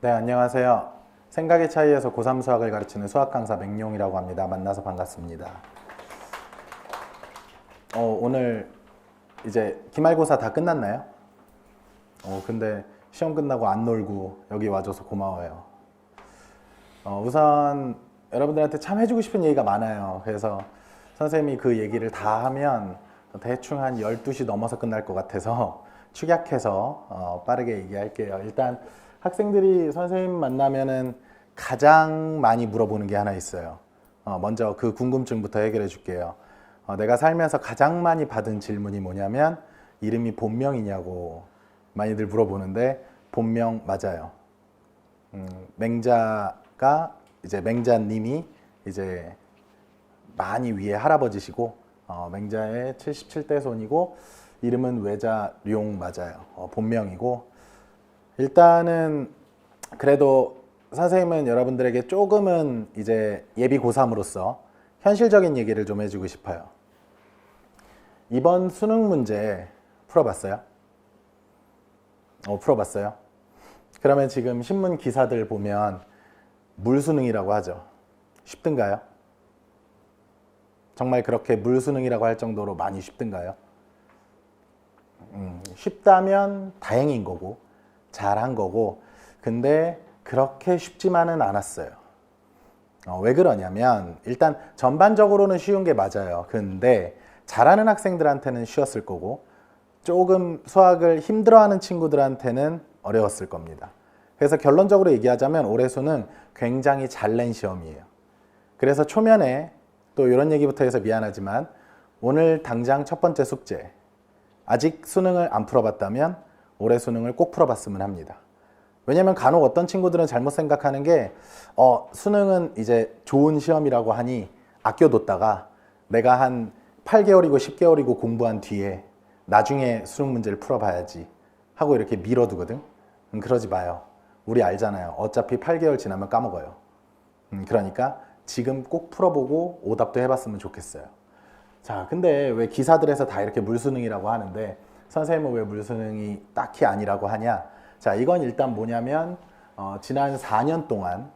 네, 안녕하세요. 생각의 차이에서 고3 수학을 가르치는 수학 강사 맹용이라고 합니다. 만나서 반갑습니다. 오늘 이제 기말고사 다 끝났나요? 근데 시험 끝나고 안 놀고 여기 와줘서 고마워요. 우선 여러분들한테 참 해주고 싶은 얘기가 많아요. 그래서 선생님이 그 얘기를 다 하면 대충 한 12시 넘어서 끝날 것 같아서 축약해서 빠르게 얘기할게요. 일단 학생들이 선생님 만나면은 가장 많이 물어보는 게 하나 있어요. 먼저 그 궁금증부터 해결해 줄게요. 내가 살면서 가장 많이 받은 질문이 뭐냐면 이름이 본명이냐고 많이들 물어보는데 본명 맞아요. 맹자가 이제 맹자님이 이제 많이 위에 할아버지시고 맹자의 77대 손이고 이름은 외자룡 맞아요. 본명이고 일단은 그래도 선생님은 여러분들에게 조금은 이제 예비 고3으로서 현실적인 얘기를 좀 해주고 싶어요. 이번 수능 문제 풀어봤어요? 풀어봤어요? 그러면 지금 신문 기사들 보면 물수능이라고 하죠. 쉽든가요? 정말 그렇게 물수능이라고 할 정도로 많이 쉽든가요? 쉽다면 다행인 거고 잘한 거고 근데 그렇게 쉽지만은 않았어요. 왜 그러냐면 일단 전반적으로는 쉬운 게 맞아요. 근데 잘하는 학생들한테는 쉬웠을 거고 조금 수학을 힘들어하는 친구들한테는 어려웠을 겁니다. 그래서 결론적으로 얘기하자면 올해 수능 굉장히 잘 낸 시험이에요. 그래서 초면에 또 이런 얘기부터 해서 미안하지만 오늘 당장 첫 번째 숙제 아직 수능을 안 풀어봤다면 올해 수능을 꼭 풀어봤으면 합니다. 왜냐면 간혹 어떤 친구들은 잘못 생각하는 게 수능은 이제 좋은 시험이라고 하니 아껴뒀다가 내가 한 8개월이고 10개월이고 공부한 뒤에 나중에 수능 문제를 풀어봐야지 하고 이렇게 미뤄두거든. 그러지 마요. 우리 알잖아요. 어차피 8개월 지나면 까먹어요. 그러니까 지금 꼭 풀어보고 오답도 해봤으면 좋겠어요. 자, 근데 왜 기사들에서 다 이렇게 물수능이라고 하는데 선생님은 왜 물수능이 딱히 아니라고 하냐? 자, 이건 일단 뭐냐면 지난 4년 동안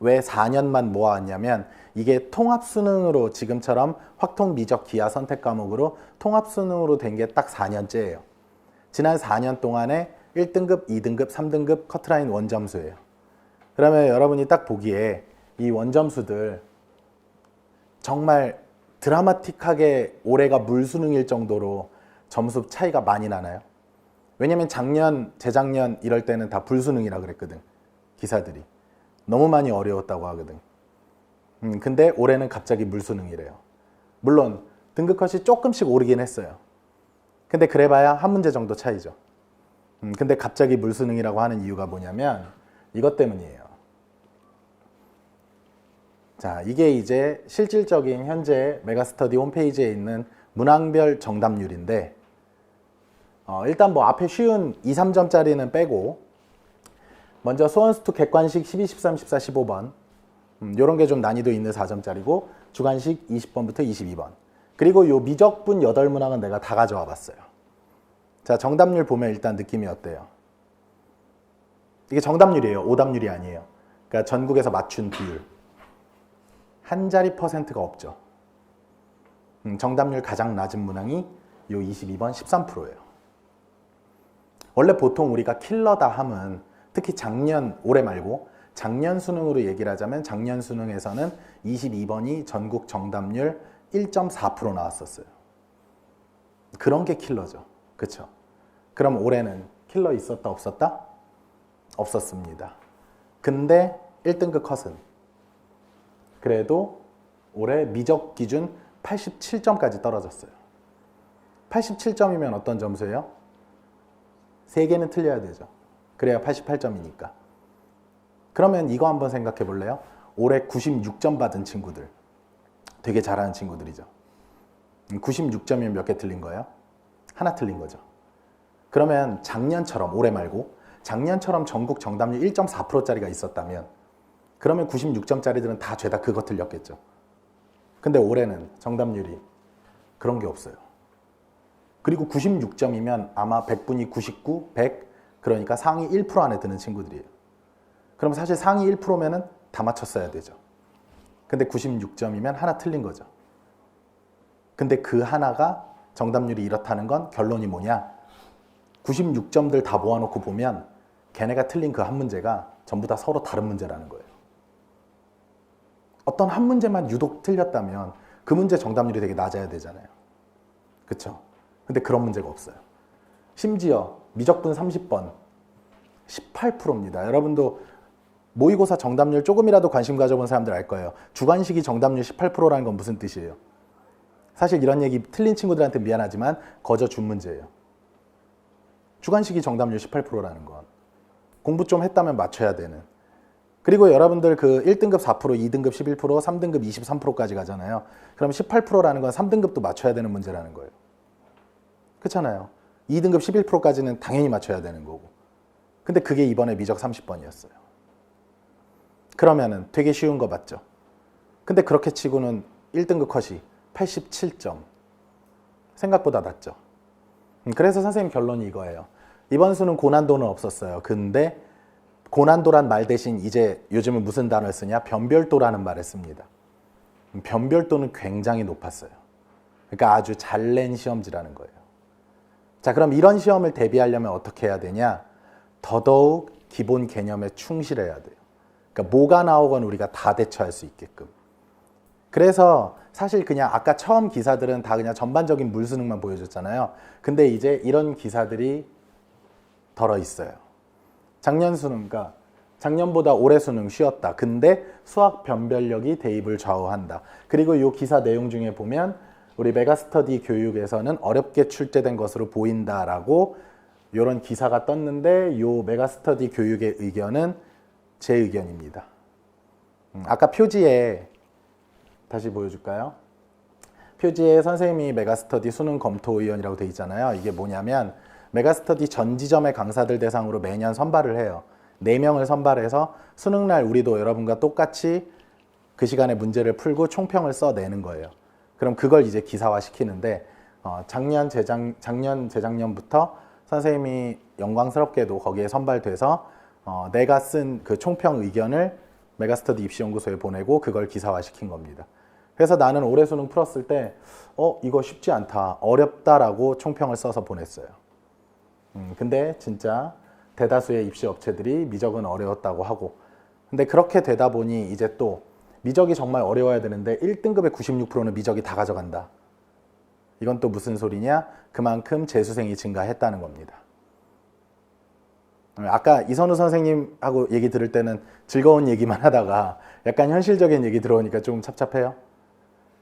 왜 4년만 모아왔냐면 이게 통합수능으로 지금처럼 확통, 미적, 기하 선택 과목으로 통합수능으로 된 게 딱 4년째예요. 지난 4년 동안에 1등급, 2등급, 3등급 커트라인 원점수예요. 그러면 여러분이 딱 보기에 이 원점수들 정말 드라마틱하게 올해가 물수능일 정도로 점수 차이가 많이 나나요? 왜냐면 작년, 재작년 이럴 때는 다 불수능이라 그랬거든. 기사들이. 너무 많이 어려웠다고 하거든. 근데 올해는 갑자기 물수능이래요. 물론 등급컷이 조금씩 오르긴 했어요. 근데 그래봐야 한 문제 정도 차이죠. 근데 갑자기 물수능이라고 하는 이유가 뭐냐면 이것 때문이에요. 자, 이게 이제 실질적인 현재 메가스터디 홈페이지에 있는 문항별 정답률인데 일단 뭐 앞에 쉬운 2, 3점짜리는 빼고 먼저 소원스투 객관식 12, 13, 14, 15번 요런 게 좀 난이도 있는 4점짜리고 주관식 20번부터 22번 그리고 요 미적분 8문항은 내가 다 가져와 봤어요. 자, 정답률 보면 일단 느낌이 어때요? 이게 정답률이에요. 오답률이 아니에요. 그러니까 전국에서 맞춘 비율 한 자리 퍼센트가 없죠. 정답률 가장 낮은 문항이 요 22번 13%예요. 원래 보통 우리가 킬러다 함은 특히 작년, 올해 말고 작년 수능으로 얘기를 하자면 작년 수능에서는 22번이 전국 정답률 1.4% 나왔었어요. 그런 게 킬러죠. 그쵸? 그럼 올해는 킬러 있었다 없었다? 없었습니다. 근데 1등급 컷은 그래도 올해 미적 기준 87점까지 떨어졌어요. 87점이면 어떤 점수예요? 3개는 틀려야 되죠. 그래야 88점이니까. 그러면 이거 한번 생각해 볼래요? 올해 96점 받은 친구들. 되게 잘하는 친구들이죠. 96점이면 몇 개 틀린 거예요? 하나 틀린 거죠. 그러면 작년처럼, 올해 말고 작년처럼 전국 정답률 1.4%짜리가 있었다면 그러면 96점짜리들은 다 죄다 그거 틀렸겠죠. 근데 올해는 정답률이 그런 게 없어요. 그리고 96점이면 아마 100분이 99, 100 그러니까 상위 1% 안에 드는 친구들이에요. 그럼 사실 상위 1%면은 다 맞췄어야 되죠. 근데 96점이면 하나 틀린 거죠. 근데 그 하나가 정답률이 이렇다는 건 결론이 뭐냐? 96점들 다 모아놓고 보면 걔네가 틀린 그 한 문제가 전부 다 서로 다른 문제라는 거예요. 어떤 한 문제만 유독 틀렸다면 그 문제 정답률이 되게 낮아야 되잖아요. 그쵸? 근데 그런 문제가 없어요. 심지어 미적분 30번 18%입니다. 여러분도 모의고사 정답률 조금이라도 관심 가져본 사람들 알 거예요. 주관식이 정답률 18%라는 건 무슨 뜻이에요? 사실 이런 얘기 틀린 친구들한테 미안하지만 거저 준 문제예요. 주관식이 정답률 18%라는 건 공부 좀 했다면 맞춰야 되는. 그리고 여러분들 그 1등급 4%, 2등급 11%, 3등급 23%까지 가잖아요. 그럼 18%라는 건 3등급도 맞춰야 되는 문제라는 거예요. 그렇잖아요. 2등급 11%까지는 당연히 맞춰야 되는 거고. 근데 그게 이번에 미적 30번이었어요. 그러면은 되게 쉬운 거 맞죠? 근데 그렇게 치고는 1등급 컷이 87점. 생각보다 낮죠. 그래서 선생님 결론이 이거예요. 이번 수는 고난도는 없었어요. 근데 고난도란 말 대신 이제 요즘은 무슨 단어를 쓰냐? 변별도라는 말을 씁니다. 변별도는 굉장히 높았어요. 그러니까 아주 잘 낸 시험지라는 거예요. 자, 그럼 이런 시험을 대비하려면 어떻게 해야 되냐? 더더욱 기본 개념에 충실해야 돼요. 그러니까 뭐가 나오건 우리가 다 대처할 수 있게끔. 그래서 사실 그냥 아까 처음 기사들은 다 그냥 전반적인 물수능만 보여줬잖아요. 근데 이제 이런 기사들이 덜어 있어요. 작년 수능, 그러니까 작년보다 올해 수능 쉬웠다. 근데 수학 변별력이 대입을 좌우한다. 그리고 이 기사 내용 중에 보면 우리 메가스터디 교육에서는 어렵게 출제된 것으로 보인다라고 이런 기사가 떴는데 이 메가스터디 교육의 의견은 제 의견입니다. 아까 표지에 다시 보여줄까요? 표지에 선생님이 메가스터디 수능 검토위원이라고 돼 있잖아요. 이게 뭐냐면 메가스터디 전 지점의 강사들 대상으로 매년 선발을 해요. 4명을 선발해서 수능날 우리도 여러분과 똑같이 그 시간에 문제를 풀고 총평을 써내는 거예요. 그럼 그걸 이제 기사화 시키는데 작년, 재작년부터 선생님이 영광스럽게도 거기에 선발돼서 내가 쓴 그 총평 의견을 메가스터디 입시연구소에 보내고 그걸 기사화 시킨 겁니다. 그래서 나는 올해 수능 풀었을 때 이거 쉽지 않다, 어렵다라고 총평을 써서 보냈어요. 근데 진짜 대다수의 입시 업체들이 미적은 어려웠다고 하고, 근데 그렇게 되다 보니 이제 또 미적이 정말 어려워야 되는데 1등급의 96%는 미적이 다 가져간다. 이건 또 무슨 소리냐? 그만큼 재수생이 증가했다는 겁니다. 아까 이선우 선생님하고 얘기 들을 때는 즐거운 얘기만 하다가 약간 현실적인 얘기 들어오니까 좀 찹찹해요.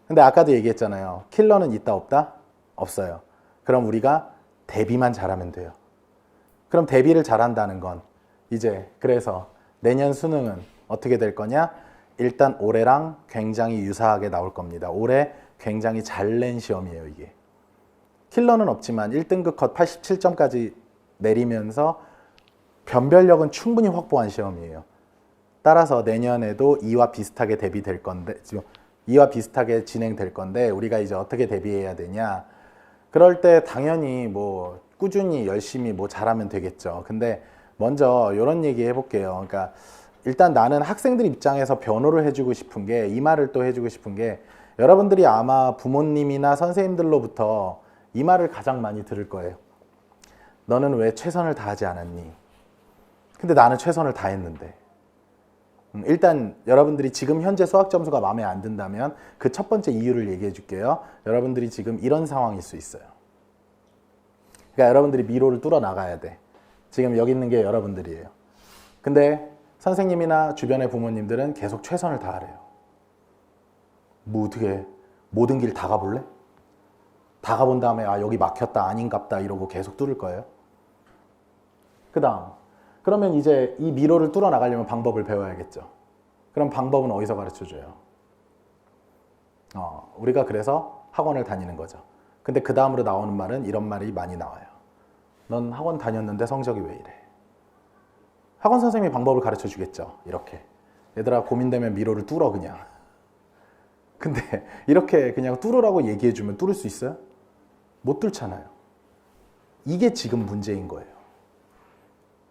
근데 아까도 얘기했잖아요. 킬러는 있다 없다? 없어요. 그럼 우리가 대비만 잘하면 돼요. 그럼 대비를 잘한다는 건 이제 그래서 내년 수능은 어떻게 될 거냐? 일단 올해랑 굉장히 유사하게 나올 겁니다. 올해 굉장히 잘 낸 시험이에요, 이게. 킬러는 없지만 1등급 컷 87점까지 내리면서 변별력은 충분히 확보한 시험이에요. 따라서 내년에도 이와 비슷하게 대비될 건데, 이와 비슷하게 진행될 건데 우리가 이제 어떻게 대비해야 되냐? 그럴 때 당연히 뭐 꾸준히 열심히 뭐 잘하면 되겠죠. 근데 먼저 이런 얘기 해볼게요. 그러니까 일단 나는 학생들 입장에서 변호를 해주고 싶은 게, 이 말을 또 해주고 싶은 게, 여러분들이 아마 부모님이나 선생님들로부터 이 말을 가장 많이 들을 거예요. 너는 왜 최선을 다하지 않았니? 근데 나는 최선을 다했는데. 일단 여러분들이 지금 현재 수학 점수가 마음에 안 든다면 그 첫 번째 이유를 얘기해 줄게요. 여러분들이 지금 이런 상황일 수 있어요. 그러니까 여러분들이 미로를 뚫어 나가야 돼. 지금 여기 있는 게 여러분들이에요. 근데 선생님이나 주변의 부모님들은 계속 최선을 다하래요. 뭐 어떻게 모든 길 다 가볼래? 다 가본 다음에 여기 막혔다, 아닌갑다 이러고 계속 뚫을 거예요. 그 다음 그러면 이제 이 미로를 뚫어 나가려면 방법을 배워야겠죠. 그럼 방법은 어디서 가르쳐줘요? 우리가 그래서 학원을 다니는 거죠. 근데 그 다음으로 나오는 말은 이런 말이 많이 나와요. 넌 학원 다녔는데 성적이 왜 이래? 학원 선생님이 방법을 가르쳐 주겠죠. 이렇게. 얘들아 고민되면 미로를 뚫어 그냥. 근데 이렇게 그냥 뚫으라고 얘기해 주면 뚫을 수 있어요? 못 뚫잖아요. 이게 지금 문제인 거예요.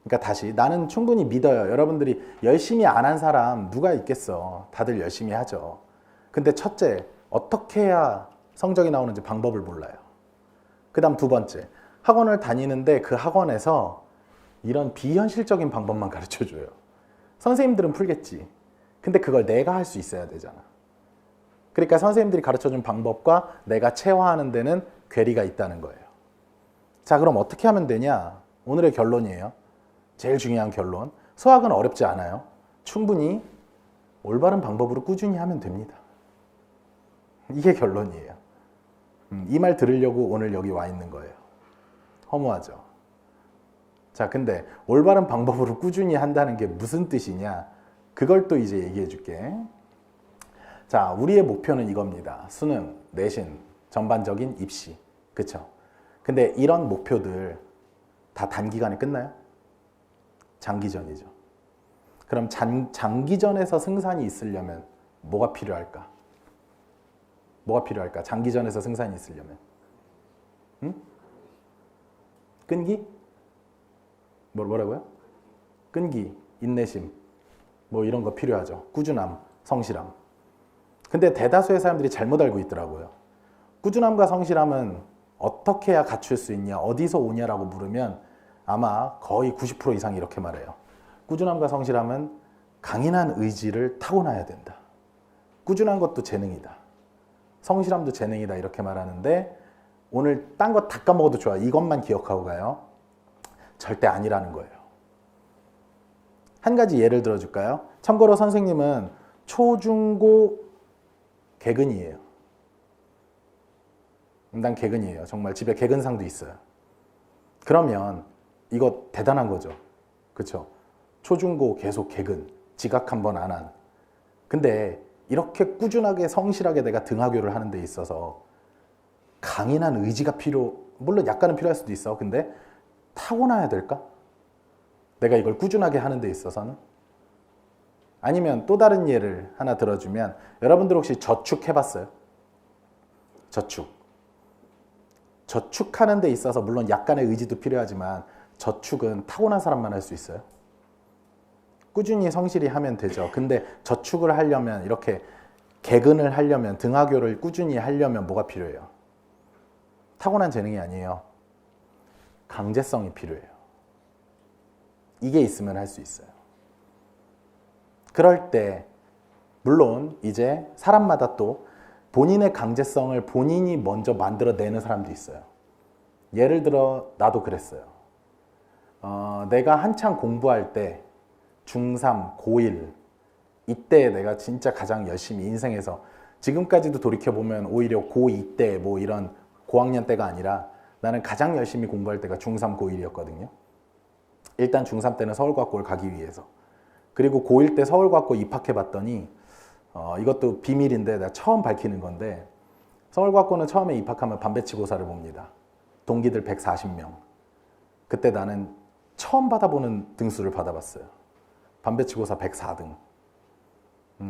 그러니까 다시 나는 충분히 믿어요. 여러분들이 열심히 안 한 사람 누가 있겠어. 다들 열심히 하죠. 근데 첫째, 어떻게 해야 성적이 나오는지 방법을 몰라요. 그 다음 두 번째, 학원을 다니는데 그 학원에서 이런 비현실적인 방법만 가르쳐줘요. 선생님들은 풀겠지. 근데 그걸 내가 할 수 있어야 되잖아. 그러니까 선생님들이 가르쳐준 방법과 내가 체화하는 데는 괴리가 있다는 거예요. 자, 그럼 어떻게 하면 되냐? 오늘의 결론이에요. 제일 중요한 결론. 수학은 어렵지 않아요. 충분히 올바른 방법으로 꾸준히 하면 됩니다. 이게 결론이에요. 이 말 들으려고 오늘 여기 와 있는 거예요. 허무하죠? 자, 근데 올바른 방법으로 꾸준히 한다는 게 무슨 뜻이냐? 그걸 또 이제 얘기해 줄게. 자, 우리의 목표는 이겁니다. 수능, 내신, 전반적인 입시. 그쵸? 근데 이런 목표들 다 단기간에 끝나요? 장기전이죠. 그럼 장기전에서 승산이 있으려면 뭐가 필요할까? 뭐가 필요할까? 장기전에서 승산이 있으려면. 응? 끈기? 뭐라고요? 끈기, 인내심, 뭐 이런 거 필요하죠. 꾸준함, 성실함. 근데 대다수의 사람들이 잘못 알고 있더라고요. 꾸준함과 성실함은 어떻게 해야 갖출 수 있냐, 어디서 오냐라고 물으면 아마 거의 90% 이상이 이렇게 말해요. 꾸준함과 성실함은 강인한 의지를 타고나야 된다. 꾸준한 것도 재능이다. 성실함도 재능이다. 이렇게 말하는데 오늘 딴 거 다 까먹어도 좋아. 이것만 기억하고 가요. 절대 아니라는 거예요. 한 가지 예를 들어줄까요? 참고로 선생님은 초중고 개근이에요. 난 개근이에요. 정말 집에 개근상도 있어요. 그러면 이거 대단한 거죠. 그렇죠? 초중고 계속 개근, 지각 한 번 안 한. 근데 이렇게 꾸준하게 성실하게 내가 등하교를 하는 데 있어서 강인한 의지가 물론 약간은 필요할 수도 있어. 근데 타고나야 될까? 내가 이걸 꾸준하게 하는 데 있어서는? 아니면 또 다른 예를 하나 들어주면 여러분들 혹시 저축 해봤어요? 저축하는 데 있어서 물론 약간의 의지도 필요하지만 저축은 타고난 사람만 할 수 있어요. 꾸준히 성실히 하면 되죠. 근데 저축을 하려면 이렇게 개근을 하려면 등하교를 꾸준히 하려면 뭐가 필요해요? 타고난 재능이 아니에요. 강제성이 필요해요. 이게 있으면 할 수 있어요. 그럴 때 물론 이제 사람마다 또 본인의 강제성을 본인이 먼저 만들어내는 사람도 있어요. 예를 들어 나도 그랬어요. 내가 한창 공부할 때 중3, 고1 이때 내가 진짜 가장 열심히 인생에서 지금까지도 돌이켜보면 오히려 고2 때 뭐 이런 고학년 때가 아니라 나는 가장 열심히 공부할 때가 중3, 고1이었거든요. 일단 중3 때는 서울과학고를 가기 위해서. 그리고 고1 때 서울과학고 입학해봤더니 이것도 비밀인데 내가 처음 밝히는 건데 서울과학고는 처음에 입학하면 반배치고사를 봅니다. 동기들 140명. 그때 나는 처음 받아보는 등수를 받아봤어요. 반배치고사 104등.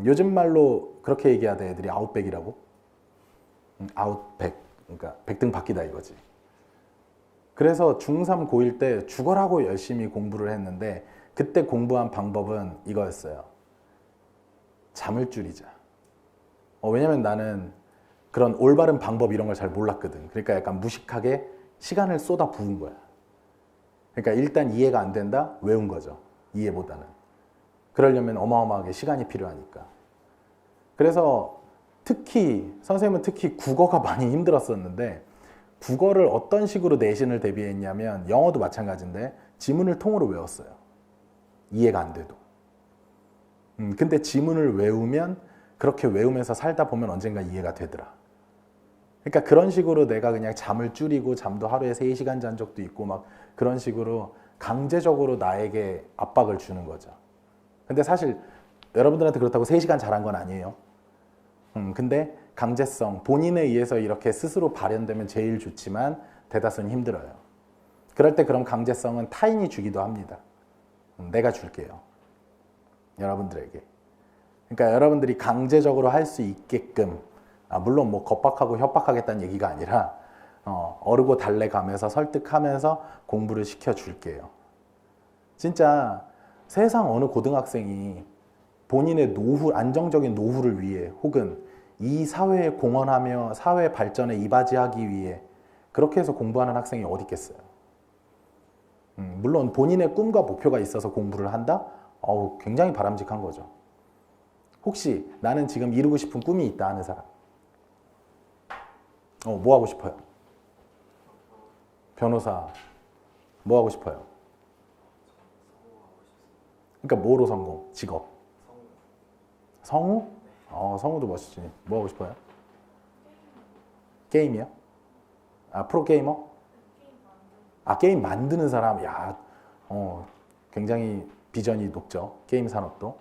요즘 말로 그렇게 얘기하대 애들이 아웃백이라고. 아웃백. 그러니까 100등 바뀌다 이거지. 그래서 중3, 고1 때 죽어라고 열심히 공부를 했는데 그때 공부한 방법은 이거였어요. 잠을 줄이자. 왜냐면 나는 그런 올바른 방법 이런 걸 잘 몰랐거든. 그러니까 약간 무식하게 시간을 쏟아 부은 거야. 그러니까 일단 이해가 안 된다? 외운 거죠. 이해보다는. 그러려면 어마어마하게 시간이 필요하니까. 그래서 선생님은 특히 국어가 많이 힘들었었는데 국어를 어떤 식으로 내신을 대비했냐면 영어도 마찬가지인데 지문을 통으로 외웠어요. 이해가 안 돼도. 근데 지문을 외우면 그렇게 외우면서 살다 보면 언젠가 이해가 되더라. 그러니까 그런 식으로 내가 그냥 잠을 줄이고 잠도 하루에 3시간 잔 적도 있고 막 그런 식으로 강제적으로 나에게 압박을 주는 거죠. 근데 사실 여러분들한테 그렇다고 3시간 잘한 건 아니에요. 근데 강제성, 본인에 의해서 이렇게 스스로 발현되면 제일 좋지만 대다수는 힘들어요. 그럴 때 그런 강제성은 타인이 주기도 합니다. 내가 줄게요. 여러분들에게. 그러니까 여러분들이 강제적으로 할 수 있게끔 물론 뭐 겁박하고 협박하겠다는 얘기가 아니라 어르고 달래가면서 설득하면서 공부를 시켜줄게요. 진짜 세상 어느 고등학생이 본인의 노후, 안정적인 노후를 위해 혹은 이 사회에 공헌하며 사회 발전에 이바지하기 위해 그렇게 해서 공부하는 학생이 어디 있겠어요? 물론 본인의 꿈과 목표가 있어서 공부를 한다? 굉장히 바람직한 거죠. 혹시 나는 지금 이루고 싶은 꿈이 있다 하는 사람? 뭐 하고 싶어요? 변호사. 뭐 하고 싶어요? 그러니까 뭐로 성공? 직업. 성우? 성우도 멋있지. 뭐 하고 싶어요? 게임이요? 프로게이머? 게임 만드는 사람. 야, 굉장히 비전이 높죠. 게임 산업도.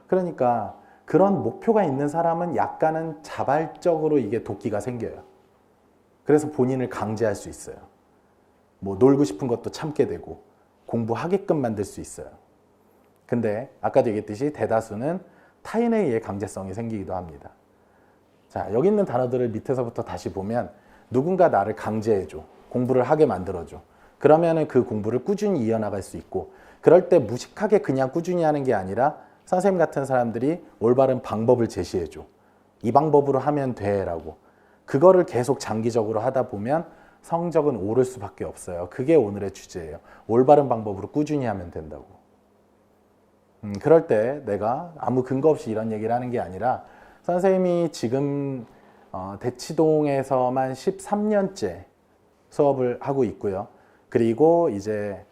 그러니까 그런 목표가 있는 사람은 약간은 자발적으로 이게 도끼가 생겨요. 그래서 본인을 강제할 수 있어요. 뭐 놀고 싶은 것도 참게 되고 공부하게끔 만들 수 있어요. 근데 아까도 얘기했듯이 대다수는 타인에 의해 강제성이 생기기도 합니다. 자, 여기 있는 단어들을 밑에서부터 다시 보면 누군가 나를 강제해줘. 공부를 하게 만들어줘. 그러면은 그 공부를 꾸준히 이어나갈 수 있고, 그럴 때 무식하게 그냥 꾸준히 하는 게 아니라 선생님 같은 사람들이 올바른 방법을 제시해줘. 이 방법으로 하면 돼 라고. 그거를 계속 장기적으로 하다 보면 성적은 오를 수밖에 없어요. 그게 오늘의 주제예요. 올바른 방법으로 꾸준히 하면 된다고. 그럴 때 내가 아무 근거 없이 이런 얘기를 하는 게 아니라 선생님이 지금 대치동에서만 13년째 수업을 하고 있고요. 그리고 이제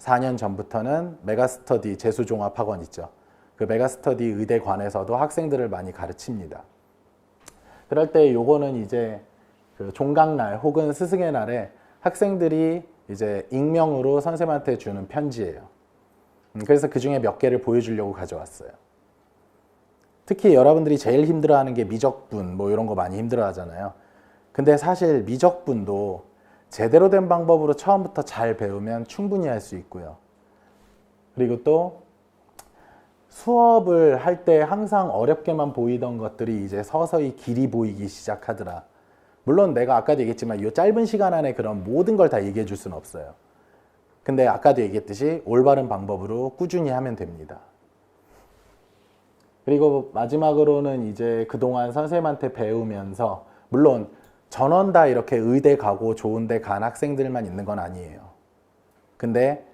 4년 전부터는 메가스터디 재수종합학원 있죠. 그 메가스터디 의대관에서도 학생들을 많이 가르칩니다. 그럴 때 요거는 이제 그 종강날 혹은 스승의 날에 학생들이 이제 익명으로 선생님한테 주는 편지예요. 그래서 그 중에 몇 개를 보여주려고 가져왔어요. 특히 여러분들이 제일 힘들어하는 게 미적분 뭐 이런 거 많이 힘들어하잖아요. 근데 사실 미적분도 제대로 된 방법으로 처음부터 잘 배우면 충분히 할 수 있고요. 그리고 또 수업을 할 때 항상 어렵게만 보이던 것들이 이제 서서히 길이 보이기 시작하더라. 물론 내가 아까도 얘기했지만 이 짧은 시간 안에 그런 모든 걸 다 얘기해 줄 수는 없어요. 근데 아까도 얘기했듯이 올바른 방법으로 꾸준히 하면 됩니다. 그리고 마지막으로는 이제 그동안 선생님한테 배우면서, 물론 전원 다 이렇게 의대 가고 좋은 데 간 학생들만 있는 건 아니에요. 근데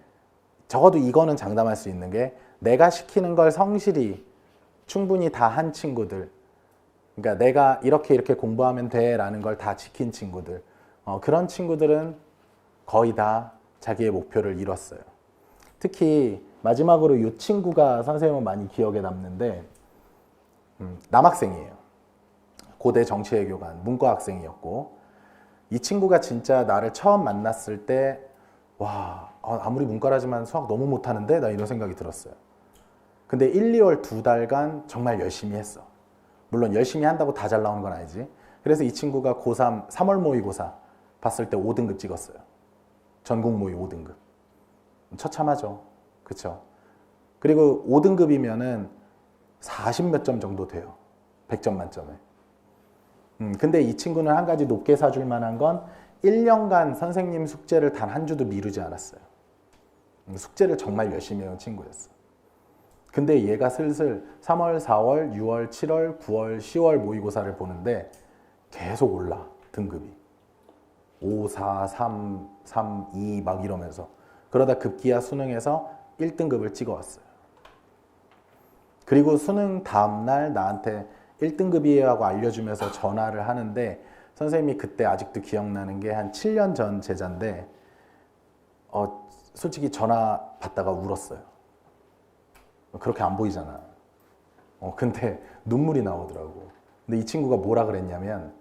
적어도 이거는 장담할 수 있는 게 내가 시키는 걸 성실히 충분히 다 한 친구들, 그러니까 내가 이렇게 공부하면 돼 라는 걸 다 지킨 친구들, 그런 친구들은 거의 다 자기의 목표를 이뤘어요. 특히 마지막으로 이 친구가 선생님은 많이 기억에 남는데, 남학생이에요. 고대 정치외교관 문과 학생이었고, 이 친구가 진짜 나를 처음 만났을 때 와, 아무리 문과라지만 수학 너무 못하는데? 나 이런 생각이 들었어요. 근데 1, 2월 2달간 정말 열심히 했어. 물론 열심히 한다고 다 잘 나오는 건 아니지. 그래서 이 친구가 고3 3월 모의고사 봤을 때 5등급 찍었어요. 전국 모의 5등급. 처참하죠. 그쵸? 그리고 5등급이면은 40 몇 점 정도 돼요. 100점 만점에. 근데 이 친구는 한 가지 높게 사줄 만한 건 1년간 선생님 숙제를 단 한 주도 미루지 않았어요. 숙제를 정말 열심히 해온 친구였어. 근데 얘가 슬슬 3월, 4월, 6월, 7월, 9월, 10월 모의고사를 보는데 계속 올라, 등급이. 5, 4, 3, 3, 2 막 이러면서. 그러다 급기야 수능에서 1등급을 찍어왔어요. 그리고 수능 다음날 나한테 1등급이에요 하고 알려주면서 전화를 하는데, 선생님이 그때 아직도 기억나는 게 한 7년 전 제자인데 솔직히 전화 받다가 울었어요. 그렇게 안 보이잖아. 근데 눈물이 나오더라고. 근데 이 친구가 뭐라 그랬냐면,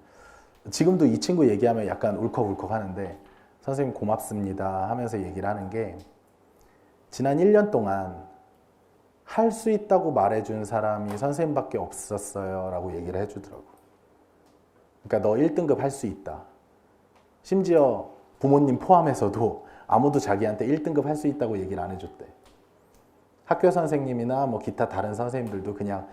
지금도 이 친구 얘기하면 약간 울컥울컥 하는데, 선생님 고맙습니다 하면서 얘기를 하는 게, 지난 1년 동안 할 수 있다고 말해준 사람이 선생님밖에 없었어요 라고 얘기를 해주더라고. 그러니까 너 1등급 할 수 있다. 심지어 부모님 포함해서도 아무도 자기한테 1등급 할 수 있다고 얘기를 안 해줬대. 학교 선생님이나 뭐 기타 다른 선생님들도 그냥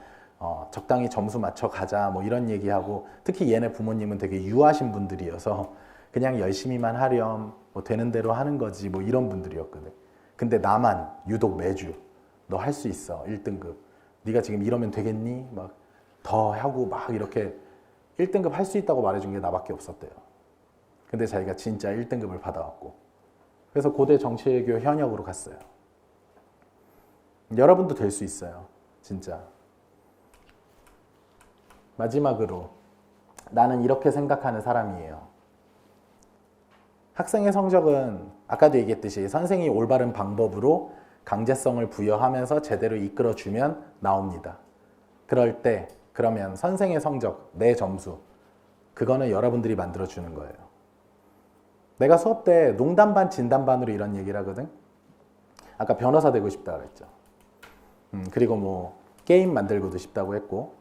적당히 점수 맞춰 가자 뭐 이런 얘기하고, 특히 얘네 부모님은 되게 유하신 분들이어서 그냥 열심히만 하렴, 뭐 되는 대로 하는 거지 뭐 이런 분들이었거든. 근데 나만 유독 매주 너 할 수 있어 1등급 네가 지금 이러면 되겠니? 막 더 하고 막 이렇게 1등급 할 수 있다고 말해준 게 나밖에 없었대요. 근데 자기가 진짜 1등급을 받아왔고 그래서 고대 정치외교 현역으로 갔어요. 여러분도 될 수 있어요. 진짜. 마지막으로 나는 이렇게 생각하는 사람이에요. 학생의 성적은 아까도 얘기했듯이 선생이 올바른 방법으로 강제성을 부여하면서 제대로 이끌어주면 나옵니다. 그럴 때 그러면 선생의 성적, 내 점수 그거는 여러분들이 만들어주는 거예요. 내가 수업 때 농담 반 진담 반으로 이런 얘기를 하거든. 아까 변호사 되고 싶다 그랬죠. 그리고 뭐 게임 만들고도 싶다고 했고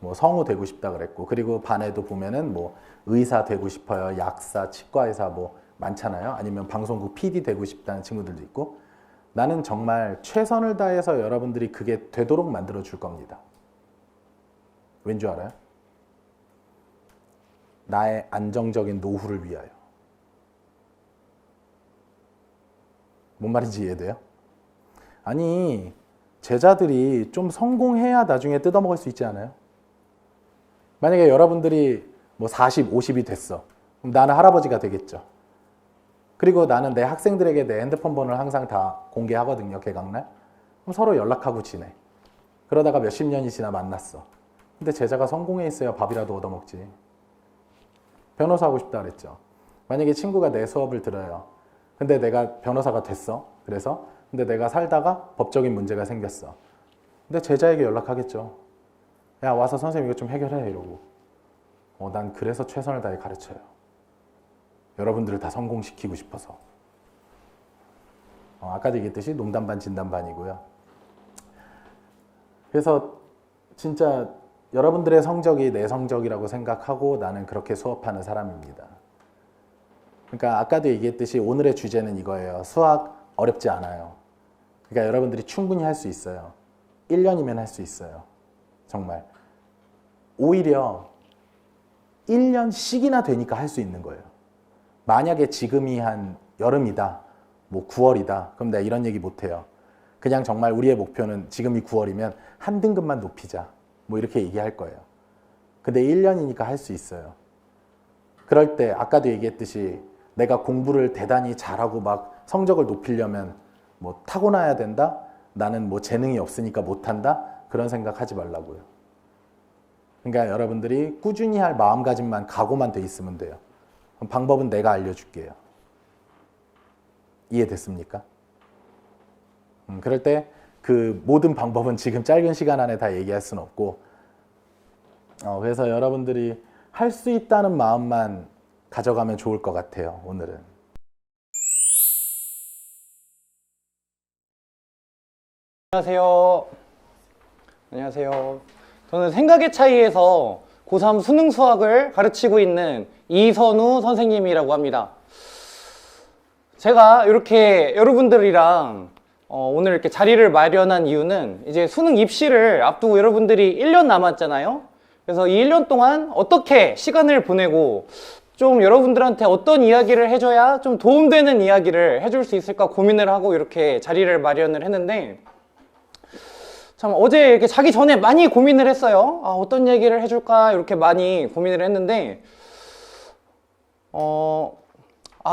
뭐 성우 되고 싶다 그랬고 그리고 반에도 보면은 뭐 의사 되고 싶어요. 약사, 치과의사 뭐 많잖아요. 아니면 방송국 PD 되고 싶다는 친구들도 있고 나는 정말 최선을 다해서 여러분들이 그게 되도록 만들어 줄 겁니다. 왠 줄 알아요? 나의 안정적인 노후를 위하여. 뭔 말인지 이해돼요? 아니 제자들이 좀 성공해야 나중에 뜯어먹을 수 있지 않아요? 만약에 여러분들이 뭐 40, 50이 됐어. 그럼 나는 할아버지가 되겠죠. 그리고 나는 내 학생들에게 내 핸드폰 번호를 항상 다 공개하거든요. 개강날. 그럼 서로 연락하고 지내. 그러다가 몇십 년이 지나 만났어. 근데 제자가 성공해 있어야 밥이라도 얻어먹지. 변호사 하고 싶다 그랬죠. 만약에 친구가 내 수업을 들어요. 근데 내가 변호사가 됐어. 그래서 근데 내가 살다가 법적인 문제가 생겼어. 근데 제자에게 연락하겠죠. 야 와서 선생님 이거 좀 해결해 이러고. 난 그래서 최선을 다해 가르쳐요. 여러분들을 다 성공시키고 싶어서. 아까도 얘기했듯이 농담 반 진담 반이고요. 그래서 진짜 여러분들의 성적이 내 성적이라고 생각하고 나는 그렇게 수업하는 사람입니다. 그러니까 아까도 얘기했듯이 오늘의 주제는 이거예요. 수학 어렵지 않아요. 그러니까 여러분들이 충분히 할 수 있어요. 1년이면 할 수 있어요. 정말. 오히려 1년씩이나 되니까 할 수 있는 거예요. 만약에 지금이 한 여름이다, 뭐 9월이다, 그럼 내가 이런 얘기 못해요. 그냥 정말 우리의 목표는 지금이 9월이면 한 등급만 높이자. 뭐 이렇게 얘기할 거예요. 근데 1년이니까 할 수 있어요. 그럴 때 아까도 얘기했듯이 내가 공부를 대단히 잘하고 막 성적을 높이려면 뭐 타고나야 된다? 나는 뭐 재능이 없으니까 못한다? 그런 생각 하지 말라고요. 그러니까 여러분들이 꾸준히 할 마음가짐만 각오만 돼 있으면 돼요. 그럼 방법은 내가 알려줄게요. 이해됐습니까? 그럴 때 그 모든 방법은 지금 짧은 시간 안에 다 얘기할 수는 없고 그래서 여러분들이 할 수 있다는 마음만 가져가면 좋을 것 같아요. 오늘은. 안녕하세요. 안녕하세요. 저는 생각의 차이에서 고3 수능 수학을 가르치고 있는 이선우 선생님이라고 합니다. 제가 이렇게 여러분들이랑 오늘 이렇게 자리를 마련한 이유는 이제 수능 입시를 앞두고 여러분들이 1년 남았잖아요. 그래서 이 1년 동안 어떻게 시간을 보내고 좀 여러분들한테 어떤 이야기를 해줘야 좀 도움되는 이야기를 해줄 수 있을까 고민을 하고 이렇게 자리를 마련을 했는데 참 어제 이렇게 자기 전에 많이 고민을 했어요. 어떤 얘기를 해줄까 이렇게 많이 고민을 했는데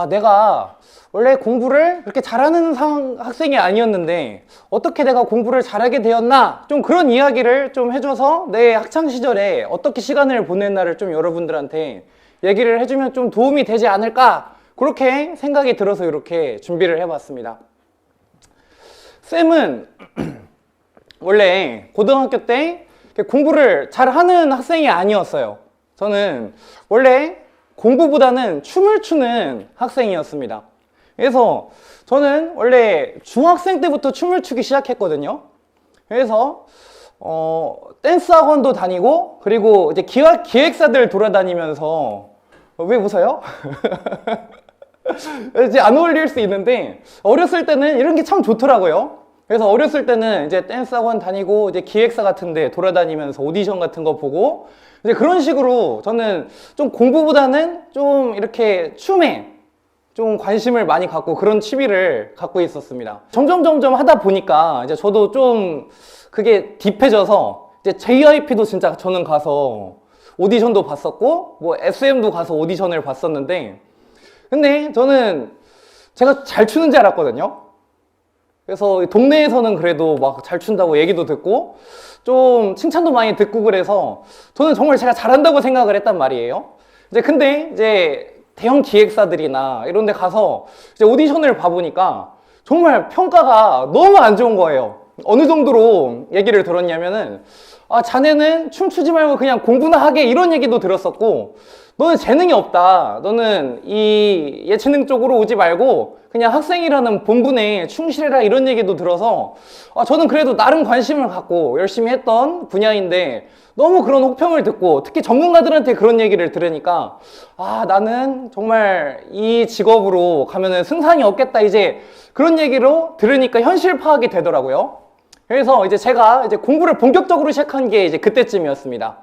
내가 원래 공부를 그렇게 잘하는 학생이 아니었는데 어떻게 내가 공부를 잘하게 되었나 좀 그런 이야기를 좀 해줘서 내 학창시절에 어떻게 시간을 보냈나를 좀 여러분들한테 얘기를 해주면 좀 도움이 되지 않을까 그렇게 생각이 들어서 이렇게 준비를 해봤습니다. 쌤은 원래 고등학교 때 공부를 잘하는 학생이 아니었어요. 저는 원래 공부보다는 춤을 추는 학생이었습니다. 그래서 저는 원래 중학생 때부터 춤을 추기 시작했거든요. 그래서 댄스 학원도 다니고 그리고 이제 기획사들 돌아다니면서 왜 웃어요? 이제 안 어울릴 수 있는데 어렸을 때는 이런 게 참 좋더라고요. 그래서 어렸을 때는 이제 댄스 학원 다니고 이제 기획사 같은 데 돌아다니면서 오디션 같은 거 보고 이제 그런 식으로 저는 좀 공부보다는 좀 이렇게 춤에 좀 관심을 많이 갖고 그런 취미를 갖고 있었습니다. 점점 하다 보니까 이제 저도 좀 그게 딥해져서 이제 JYP도 진짜 저는 가서 오디션도 봤었고 뭐 SM도 가서 오디션을 봤었는데, 근데 저는 제가 잘 추는 줄 알았거든요. 그래서 동네에서는 그래도 막 잘 춘다고 얘기도 듣고 좀 칭찬도 많이 듣고 그래서 저는 정말 제가 잘한다고 생각을 했단 말이에요. 근데 이제 대형 기획사들이나 이런 데 가서 이제 오디션을 봐보니까 정말 평가가 너무 안 좋은 거예요. 어느 정도로 얘기를 들었냐면은, 아, 자네는 춤추지 말고 그냥 공부나 하게, 이런 얘기도 들었었고, 너는 재능이 없다, 너는 이 예체능 쪽으로 오지 말고 그냥 학생이라는 본분에 충실해라, 이런 얘기도 들어서, 아, 저는 그래도 나름 관심을 갖고 열심히 했던 분야인데 너무 그런 혹평을 듣고, 특히 전문가들한테 그런 얘기를 들으니까, 아, 나는 정말 이 직업으로 가면은 승산이 없겠다, 이제 그런 얘기로 들으니까 현실 파악이 되더라고요. 그래서 이제 제가 이제 공부를 본격적으로 시작한 게 이제 그때쯤이었습니다.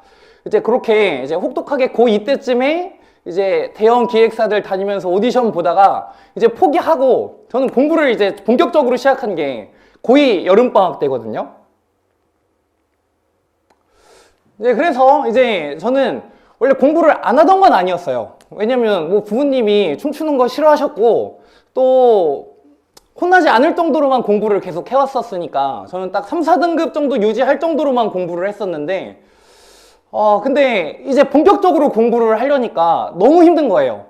이제 그렇게 이제 혹독하게 고2 때쯤에 이제 대형 기획사들 다니면서 오디션 보다가 이제 포기하고, 저는 공부를 이제 본격적으로 시작한 게 고2 여름방학 때거든요. 그래서 이제 저는 원래 공부를 안 하던 건 아니었어요. 왜냐면 뭐 부모님이 춤추는 거 싫어하셨고 또 혼나지 않을 정도로만 공부를 계속 해왔었으니까 저는 딱 3, 4등급 정도 유지할 정도로만 공부를 했었는데, 근데 이제 본격적으로 공부를 하려니까 너무 힘든 거예요.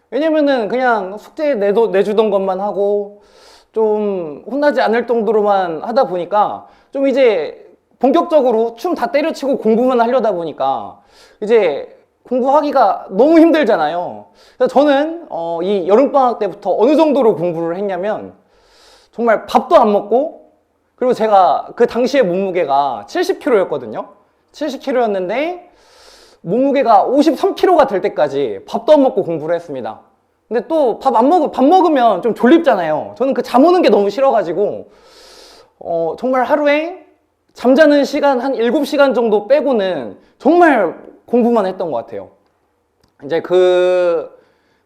왜냐면은 그냥 숙제 내주던 것만 하고 좀 혼나지 않을 정도로만 하다 보니까 좀 이제 본격적으로 춤 다 때려치고 공부만 하려다 보니까 이제 공부하기가 너무 힘들잖아요. 그래서 저는 이 여름방학 때부터 어느 정도로 공부를 했냐면, 정말 밥도 안 먹고, 그리고 제가 그 당시에 몸무게가 70kg였거든요. 70kg였는데 몸무게가 53kg가 될 때까지 밥도 안 먹고 공부를 했습니다. 근데 또 밥 먹으면 좀 졸립잖아요. 저는 그 잠 오는 게 너무 싫어가지고 정말 하루에 잠자는 시간 한 7시간 정도 빼고는 정말 공부만 했던 것 같아요. 이제 그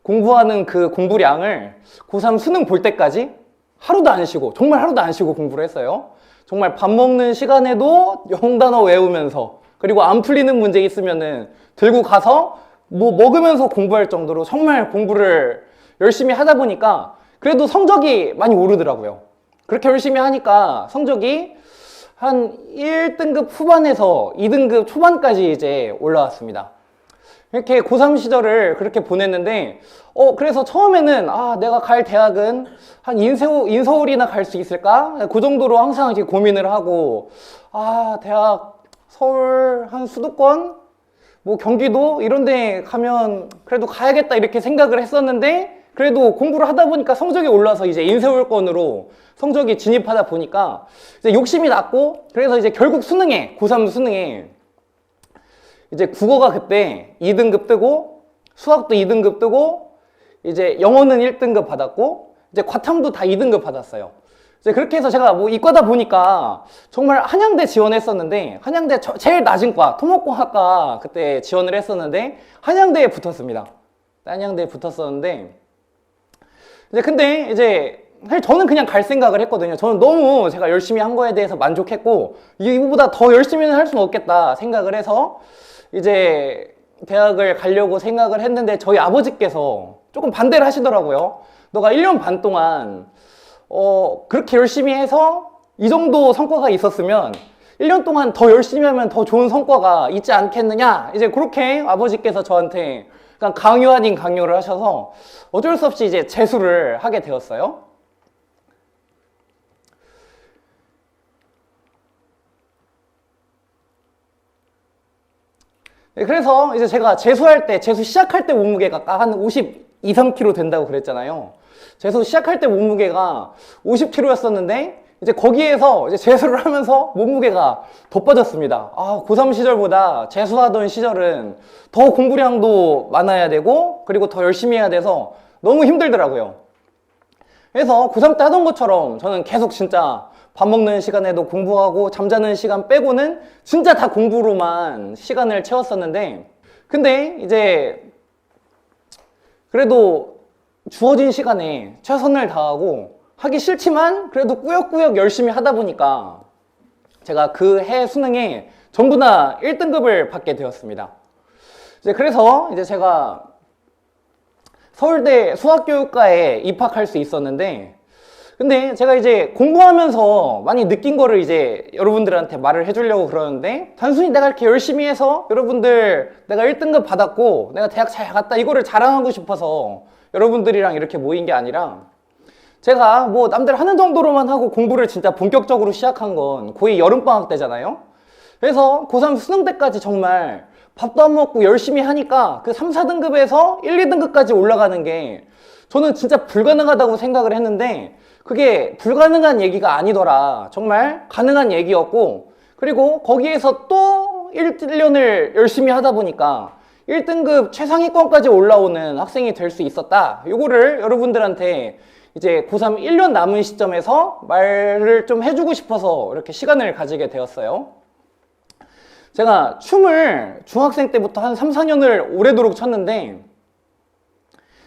공부하는 그 공부량을 고3 수능 볼 때까지 하루도 안 쉬고, 정말 하루도 안 쉬고 공부를 했어요. 정말 밥 먹는 시간에도 영단어 외우면서, 그리고 안 풀리는 문제 있으면은 들고 가서 뭐 먹으면서 공부할 정도로 정말 공부를 열심히 하다 보니까 그래도 성적이 많이 오르더라고요. 그렇게 열심히 하니까 성적이 한 1등급 후반에서 2등급 초반까지 이제 올라왔습니다. 이렇게 고3 시절을 그렇게 보냈는데, 그래서 처음에는, 아, 내가 갈 대학은 한 인서울이나 갈 수 있을까? 그 정도로 항상 이렇게 고민을 하고, 아, 대학, 서울, 한 수도권? 뭐 경기도? 이런 데 가면 그래도 가야겠다, 이렇게 생각을 했었는데, 그래도 공부를 하다 보니까 성적이 올라서 이제 인서울권으로 성적이 진입하다 보니까 이제 욕심이 났고, 그래서 이제 결국 수능에, 고3 수능에 이제 국어가 그때 2등급 뜨고, 수학도 2등급 뜨고, 이제 영어는 1등급 받았고, 이제 과탐도 다 2등급 받았어요. 이제 그렇게 해서 제가 뭐 이과다 보니까 정말 한양대 지원했었는데, 한양대 제일 낮은 과, 토목공학과 그때 지원을 했었는데, 한양대에 붙었습니다. 한양대에 붙었었는데, 근데 이제 사실 저는 그냥 갈 생각을 했거든요. 저는 너무 제가 열심히 한 거에 대해서 만족했고, 이거보다 더 열심히는 할 수는 없겠다 생각을 해서 이제 대학을 가려고 생각을 했는데, 저희 아버지께서 조금 반대를 하시더라고요. 너가 1년 반 동안 그렇게 열심히 해서 이 정도 성과가 있었으면 1년 동안 더 열심히 하면 더 좋은 성과가 있지 않겠느냐, 이제 그렇게 아버지께서 저한테 그냥 강요 아닌 강요를 하셔서 어쩔 수 없이 이제 재수를 하게 되었어요. 그래서 이제 제가 재수할 때, 재수 시작할 때 몸무게가 한 52, 3kg 된다고 그랬잖아요. 재수 시작할 때 몸무게가 50kg였었는데, 이제 거기에서 이제 재수를 하면서 몸무게가 더 빠졌습니다. 아, 고3 시절보다 재수하던 시절은 더 공부량도 많아야 되고, 그리고 더 열심히 해야 돼서 너무 힘들더라고요. 그래서 고3 때 하던 것처럼 저는 계속 진짜 밥 먹는 시간에도 공부하고, 잠자는 시간 빼고는 진짜 다 공부로만 시간을 채웠었는데, 근데 이제 그래도 주어진 시간에 최선을 다하고 하기 싫지만 그래도 꾸역꾸역 열심히 하다 보니까 제가 그 해 수능에 전부 다 1등급을 받게 되었습니다. 이제 그래서 이제 제가 서울대 수학교육과에 입학할 수 있었는데, 근데 제가 이제 공부하면서 많이 느낀 거를 이제 여러분들한테 말을 해주려고 그러는데, 단순히 내가 이렇게 열심히 해서 여러분들 내가 1등급 받았고 내가 대학 잘 갔다 이거를 자랑하고 싶어서 여러분들이랑 이렇게 모인 게 아니라, 제가 뭐 남들 하는 정도로만 하고 공부를 진짜 본격적으로 시작한 건 고2 여름방학 때잖아요. 그래서 고3 수능 때까지 정말 밥도 안 먹고 열심히 하니까 그 3, 4등급에서 1, 2등급까지 올라가는 게 저는 진짜 불가능하다고 생각을 했는데, 그게 불가능한 얘기가 아니더라. 정말 가능한 얘기였고, 그리고 거기에서 또 1년을 열심히 하다 보니까 1등급 최상위권까지 올라오는 학생이 될 수 있었다. 요거를 여러분들한테 이제 고3 1년 남은 시점에서 말을 좀 해주고 싶어서 이렇게 시간을 가지게 되었어요. 제가 춤을 중학생 때부터 한 3, 4년을 오래도록 췄는데,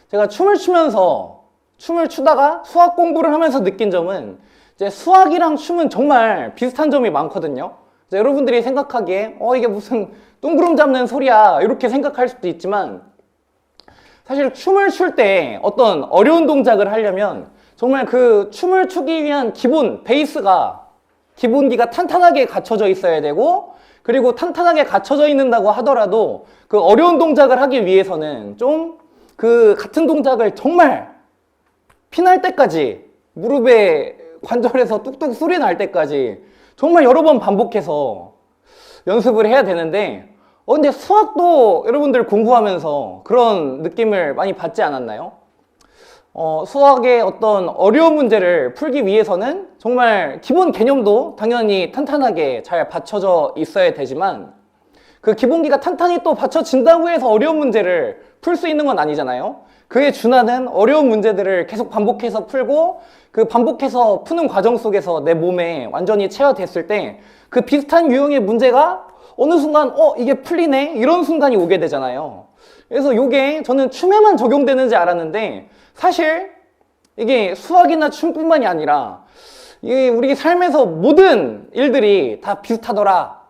제가 춤을 추다가 수학 공부를 하면서 느낀 점은, 이제 수학이랑 춤은 정말 비슷한 점이 많거든요. 이제 여러분들이 생각하기에 이게 무슨 둥구름 잡는 소리야 이렇게 생각할 수도 있지만, 사실 춤을 출 때 어떤 어려운 동작을 하려면 정말 그 춤을 추기 위한 기본 베이스가, 기본기가 탄탄하게 갖춰져 있어야 되고, 그리고 탄탄하게 갖춰져 있는다고 하더라도 그 어려운 동작을 하기 위해서는 좀 그 같은 동작을 정말 피날 때까지, 무릎에 관절에서 뚝뚝 소리 날 때까지 정말 여러 번 반복해서 연습을 해야 되는데, 근데 수학도 여러분들 공부하면서 그런 느낌을 많이 받지 않았나요? 수학의 어떤 어려운 문제를 풀기 위해서는 정말 기본 개념도 당연히 탄탄하게 잘 받쳐져 있어야 되지만, 그 기본기가 탄탄히 또 받쳐진다고 해서 어려운 문제를 풀 수 있는 건 아니잖아요. 그에 준하는 어려운 문제들을 계속 반복해서 풀고, 그 반복해서 푸는 과정 속에서 내 몸에 완전히 체화됐을 때 그 비슷한 유형의 문제가 어느 순간 이게 풀리네 이런 순간이 오게 되잖아요. 그래서 이게 저는 춤에만 적용되는지 알았는데, 사실 이게 수학이나 춤뿐만이 아니라 이게 우리 삶에서 모든 일들이 다 비슷하더라.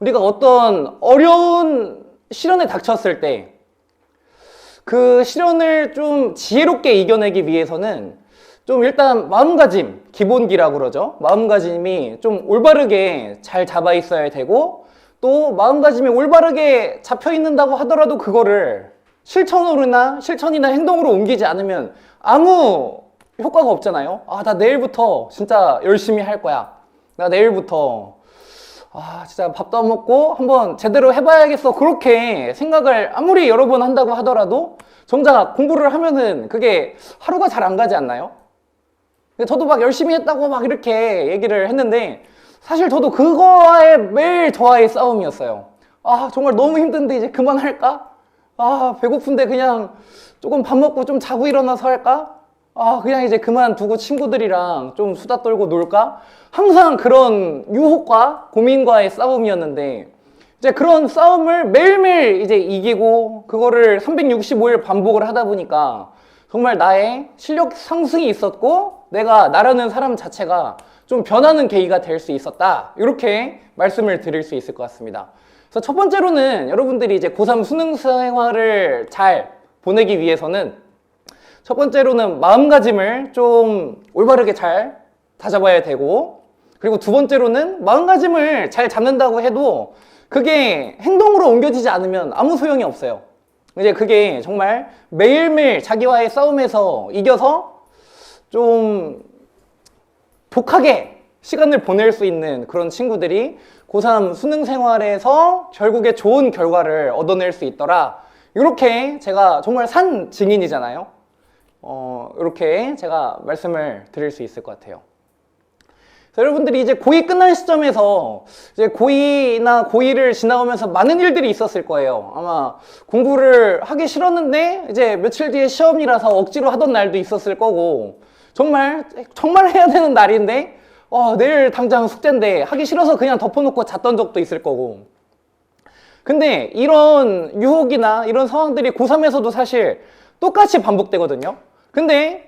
우리가 어떤 어려운 시련에 닥쳤을 때 그 시련을 좀 지혜롭게 이겨내기 위해서는 좀 일단 마음가짐, 기본기라고 그러죠. 마음가짐이 좀 올바르게 잘 잡아 있어야 되고, 또 마음가짐이 올바르게 잡혀 있는다고 하더라도 그거를 실천이나 행동으로 옮기지 않으면 아무 효과가 없잖아요. 나 내일부터 진짜 열심히 할 거야. 나 내일부터 진짜 밥도 안 먹고 한번 제대로 해봐야겠어. 그렇게 생각을 아무리 여러 번 한다고 하더라도 정작 공부를 하면은 그게 하루가 잘 안 가지 않나요? 저도 막 열심히 했다고 막 이렇게 얘기를 했는데, 사실 저도 그거와의 매일 저와의 싸움이었어요. 정말 너무 힘든데 이제 그만할까? 배고픈데 그냥 조금 밥 먹고 좀 자고 일어나서 할까? 그냥 이제 그만두고 친구들이랑 좀 수다 떨고 놀까? 항상 그런 유혹과 고민과의 싸움이었는데, 이제 그런 싸움을 매일매일 이제 이기고 그거를 365일 반복을 하다 보니까 정말 나의 실력 상승이 있었고, 내가 나라는 사람 자체가 좀 변하는 계기가 될 수 있었다. 이렇게 말씀을 드릴 수 있을 것 같습니다. 그래서 첫 번째로는 여러분들이 이제 고3 수능 생활을 잘 보내기 위해서는 첫 번째로는 마음가짐을 좀 올바르게 잘 다잡아야 되고, 그리고 두 번째로는 마음가짐을 잘 잡는다고 해도 그게 행동으로 옮겨지지 않으면 아무 소용이 없어요. 이제 그게 정말 매일매일 자기와의 싸움에서 이겨서 좀 독하게 시간을 보낼 수 있는 그런 친구들이 고3 수능 생활에서 결국에 좋은 결과를 얻어낼 수 있더라. 이렇게 제가 정말 산 증인이잖아요. 이렇게 제가 말씀을 드릴 수 있을 것 같아요. 여러분들이 이제 고2 끝난 시점에서 이제 고2나 고1을 지나오면서 많은 일들이 있었을 거예요. 아마 공부를 하기 싫었는데 이제 며칠 뒤에 시험이라서 억지로 하던 날도 있었을 거고, 정말 해야 되는 날인데 내일 당장 숙제인데 하기 싫어서 그냥 덮어놓고 잤던 적도 있을 거고. 근데 이런 유혹이나 이런 상황들이 고3에서도 사실 똑같이 반복되거든요. 근데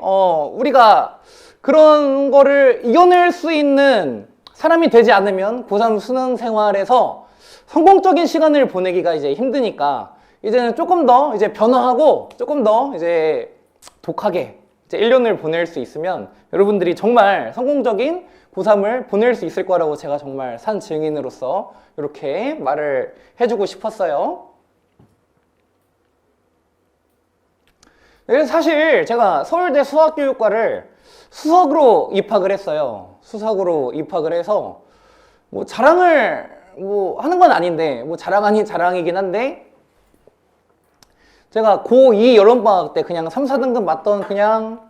우리가 그런 거를 이겨낼 수 있는 사람이 되지 않으면 고3 수능 생활에서 성공적인 시간을 보내기가 이제 힘드니까 이제는 조금 더 이제 변화하고 조금 더 이제 독하게 이제 1년을 보낼 수 있으면 여러분들이 정말 성공적인 고3을 보낼 수 있을 거라고 제가 정말 산 증인으로서 이렇게 말을 해주고 싶었어요. 그래서 사실 제가 서울대 수학교육과를 수석으로 입학을 했어요. 수석으로 입학을 해서 뭐 자랑을 뭐 하는 건 아닌데 뭐 자랑 아닌 자랑이긴 한데 제가 고2 여름방학 때 그냥 3, 4등급 맞던 그냥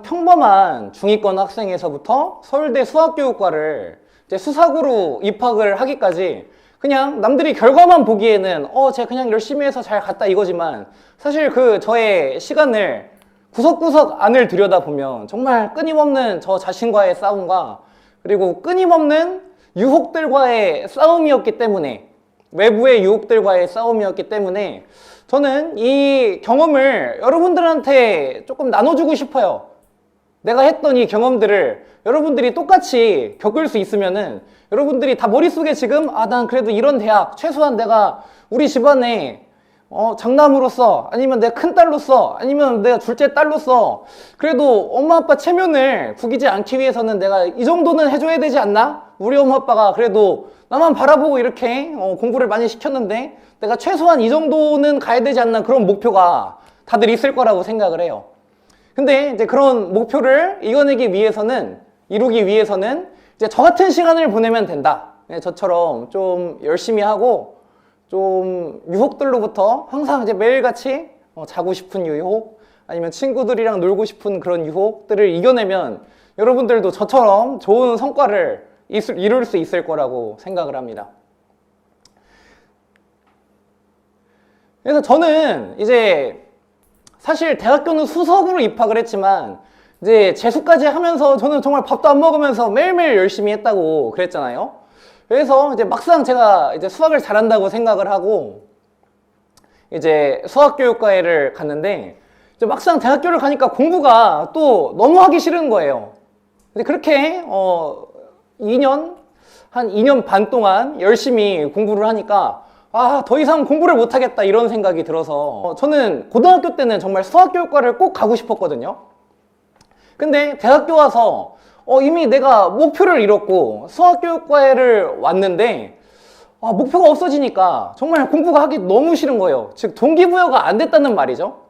평범한 중위권 학생에서부터 서울대 수학교육과를 이제 수석으로 입학을 하기까지 그냥 남들이 결과만 보기에는 쟤 그냥 열심히 해서 잘 갔다 이거지만 사실 그 저의 시간을 구석구석 안을 들여다보면 정말 끊임없는 저 자신과의 싸움과 그리고 끊임없는 유혹들과의 싸움이었기 때문에 외부의 유혹들과의 싸움이었기 때문에 저는 이 경험을 여러분들한테 조금 나눠주고 싶어요. 내가 했던 이 경험들을 여러분들이 똑같이 겪을 수 있으면은 여러분들이 다 머릿속에 지금 난 그래도 이런 대학 최소한 내가 우리 집안에 장남으로서 아니면 내 큰딸로서 아니면 내가 둘째 딸로서 그래도 엄마 아빠 체면을 구기지 않기 위해서는 내가 이 정도는 해줘야 되지 않나? 우리 엄마 아빠가 그래도 나만 바라보고 이렇게 공부를 많이 시켰는데 내가 최소한 이 정도는 가야 되지 않나? 그런 목표가 다들 있을 거라고 생각을 해요. 근데 이제 그런 목표를 이루기 위해서는 이제 저 같은 시간을 보내면 된다. 저처럼 좀 열심히 하고 좀 유혹들로부터 항상 이제 매일같이 자고 싶은 유혹 아니면 친구들이랑 놀고 싶은 그런 유혹들을 이겨내면 여러분들도 저처럼 좋은 성과를 이룰 수 있을 거라고 생각을 합니다. 그래서 저는 이제 사실 대학교는 수석으로 입학을 했지만 이제 재수까지 하면서 저는 정말 밥도 안 먹으면서 매일매일 열심히 했다고 그랬잖아요. 그래서 이제 막상 제가 이제 수학을 잘한다고 생각을 하고 이제 수학교육과에를 갔는데 이제 막상 대학교를 가니까 공부가 또 너무 하기 싫은 거예요. 근데 그렇게 한 2년 반 동안 열심히 공부를 하니까 더 이상 공부를 못 하겠다 이런 생각이 들어서 저는 고등학교 때는 정말 수학교육과를 꼭 가고 싶었거든요. 근데 대학교 와서 이미 내가 목표를 이뤘고 수학교육과에를 왔는데 목표가 없어지니까 정말 공부가 하기 너무 싫은 거예요. 즉 동기부여가 안 됐다는 말이죠.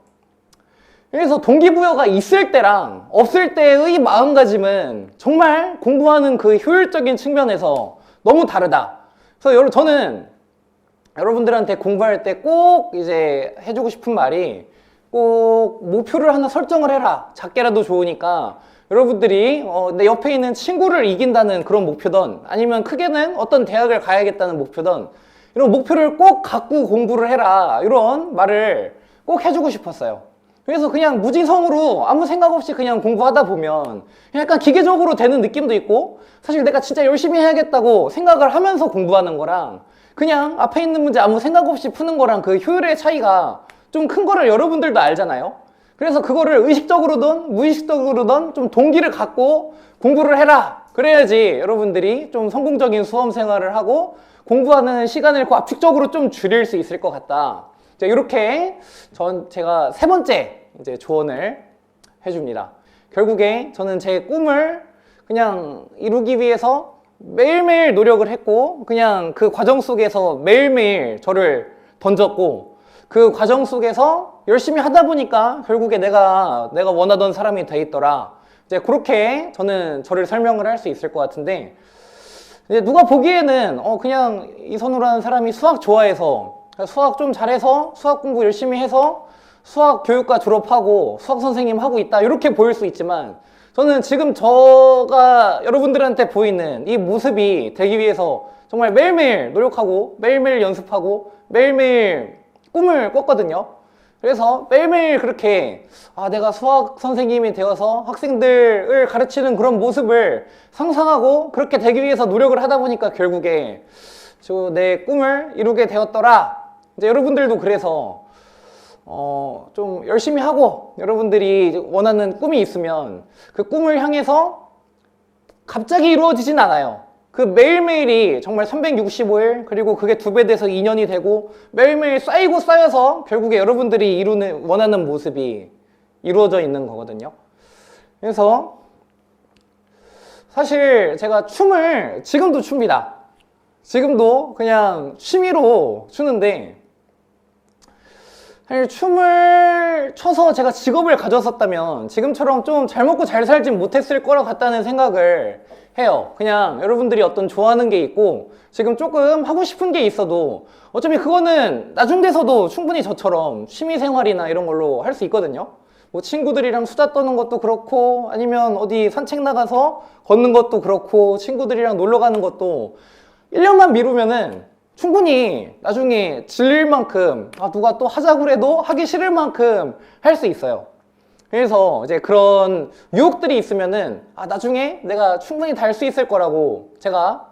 그래서 동기부여가 있을 때랑 없을 때의 마음가짐은 정말 공부하는 그 효율적인 측면에서 너무 다르다. 그래서 저는 여러분들한테 공부할 때 꼭 이제 해주고 싶은 말이 꼭 목표를 하나 설정을 해라. 작게라도 좋으니까 여러분들이 내 옆에 있는 친구를 이긴다는 그런 목표든 아니면 크게는 어떤 대학을 가야겠다는 목표든 이런 목표를 꼭 갖고 공부를 해라. 이런 말을 꼭 해주고 싶었어요. 그래서 그냥 무지성으로 아무 생각 없이 그냥 공부하다 보면 약간 기계적으로 되는 느낌도 있고 사실 내가 진짜 열심히 해야겠다고 생각을 하면서 공부하는 거랑 그냥 앞에 있는 문제 아무 생각 없이 푸는 거랑 그 효율의 차이가 좀 큰 거를 여러분들도 알잖아요. 그래서 그거를 의식적으로든 무의식적으로든 좀 동기를 갖고 공부를 해라. 그래야지 여러분들이 좀 성공적인 수험 생활을 하고 공부하는 시간을 압축적으로 좀 줄일 수 있을 것 같다. 이렇게 제가 세 번째 이제 조언을 해줍니다. 결국에 저는 제 꿈을 그냥 이루기 위해서 매일매일 노력을 했고 그냥 그 과정 속에서 매일매일 저를 던졌고 그 과정 속에서 열심히 하다 보니까 결국에 내가 원하던 사람이 돼 있더라. 이제 그렇게 저는 저를 설명을 할 수 있을 것 같은데 이제 누가 보기에는 그냥 이선우라는 사람이 수학 좋아해서 수학 좀 잘해서 수학 공부 열심히 해서 수학 교육과 졸업하고 수학 선생님 하고 있다 이렇게 보일 수 있지만 저는 지금 저가 여러분들한테 보이는 이 모습이 되기 위해서 정말 매일매일 노력하고 매일매일 연습하고 매일매일 꿈을 꿨거든요. 그래서 매일매일 그렇게 내가 수학 선생님이 되어서 학생들을 가르치는 그런 모습을 상상하고 그렇게 되기 위해서 노력을 하다 보니까 결국에 내 꿈을 이루게 되었더라. 이제 여러분들도 그래서 좀 열심히 하고 여러분들이 원하는 꿈이 있으면 그 꿈을 향해서 갑자기 이루어지진 않아요. 그 매일매일이 정말 365일 그리고 그게 2배 돼서 2년이 되고 매일매일 쌓이고 쌓여서 결국에 여러분들이 이루는 원하는 모습이 이루어져 있는 거거든요. 그래서 사실 제가 춤을 지금도 춥니다. 지금도 그냥 취미로 추는데 사실 춤을 춰서 제가 직업을 가졌었다면 지금처럼 좀 잘 먹고 잘 살진 못했을 거라 같다는 생각을 해요. 그냥 여러분들이 어떤 좋아하는 게 있고 지금 조금 하고 싶은 게 있어도 어차피 그거는 나중 돼서도 충분히 저처럼 취미생활이나 이런 걸로 할 수 있거든요. 뭐 친구들이랑 수다 떠는 것도 그렇고 아니면 어디 산책 나가서 걷는 것도 그렇고 친구들이랑 놀러 가는 것도 1년만 미루면은 충분히 나중에 질릴 만큼 누가 또 하자고 해도 하기 싫을 만큼 할 수 있어요. 그래서 이제 그런 유혹들이 있으면은 나중에 내가 충분히 다 할 수 있을 거라고 제가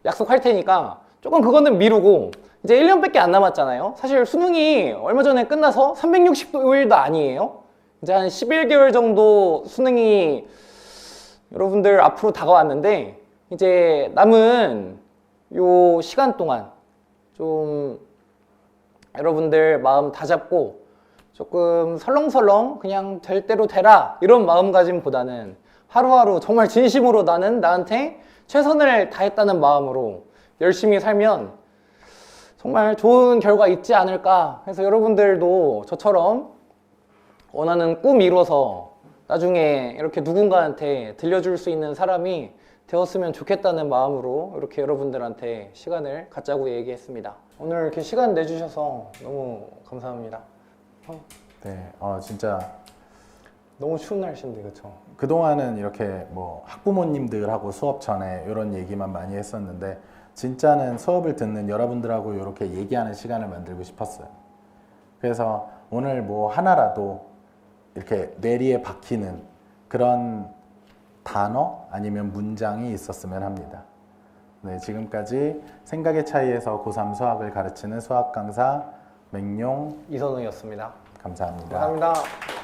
약속할 테니까 조금 그거는 미루고 이제 1년밖에 안 남았잖아요. 사실 수능이 얼마 전에 끝나서 365일도 아니에요. 이제 한 11개월 정도 수능이 여러분들 앞으로 다가왔는데 이제 남은 요 시간 동안 좀 여러분들 마음 다잡고 조금 설렁설렁 그냥 될 대로 되라 이런 마음가짐보다는 하루하루 정말 진심으로 나는 나한테 최선을 다했다는 마음으로 열심히 살면 정말 좋은 결과 있지 않을까 해서 여러분들도 저처럼 원하는 꿈 이뤄서 나중에 이렇게 누군가한테 들려줄 수 있는 사람이 되었으면 좋겠다는 마음으로 이렇게 여러분들한테 시간을 갖자고 얘기했습니다. 오늘 이렇게 시간 내주셔서 너무 감사합니다. 네, 진짜 너무 추운 날씨인데 그쵸? 그동안은 이렇게 뭐 학부모님들하고 수업 전에 이런 얘기만 많이 했었는데 진짜는 수업을 듣는 여러분들하고 이렇게 얘기하는 시간을 만들고 싶었어요. 그래서 오늘 뭐 하나라도 이렇게 뇌리에 박히는 그런 단어 아니면 문장이 있었으면 합니다. 네, 지금까지 생각의 차이에서 고3 수학을 가르치는 수학 강사 맹용 이선우였습니다. 감사합니다. 감사합니다.